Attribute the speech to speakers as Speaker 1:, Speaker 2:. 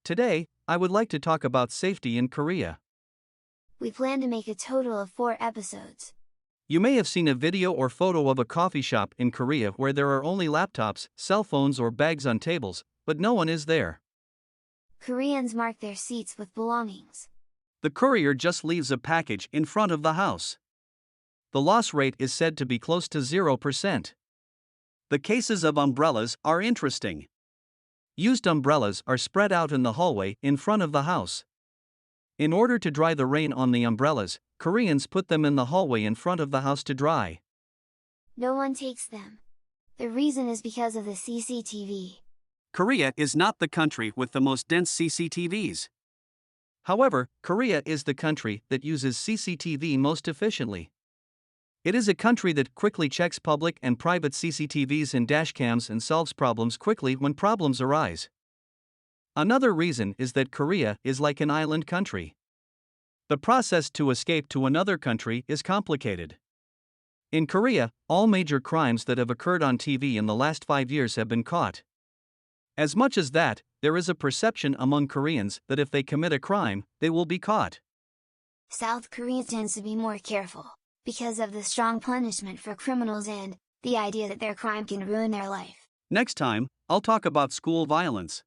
Speaker 1: Today, I would like to talk about safety in Korea.
Speaker 2: We plan to make a total of 4 episodes.
Speaker 1: You may have seen a video or photo of a coffee shop in Korea where there are only laptops, cell phones, or bags on tables, but no one is there.
Speaker 2: Koreans mark their seats with belongings.
Speaker 1: The courier just leaves a package in front of the house. The loss rate is said to be close to 0%. The cases of umbrellas are interesting. Used umbrellas are spread out in the hallway in front of the house. In order to dry the rain on the umbrellas, Koreans put them in the hallway in front of the house to dry.
Speaker 2: No one takes them. The reason is because of the CCTV.
Speaker 1: Korea is not the country with the most dense CCTVs. However, Korea is the country that uses CCTV most efficiently. It is a country that quickly checks public and private CCTVs and dashcams and solves problems quickly when problems arise. Another reason is that Korea is like an island country. The process to escape to another country is complicated. In Korea, all major crimes that have occurred on TV in the last 5 years have been caught. As much as that, there is a perception among Koreans that if they commit a crime, they will be caught.
Speaker 2: South Korea tends to be more careful, because of the strong punishment for criminals and the idea that their crime can ruin their life.
Speaker 1: Next time, I'll talk about school violence.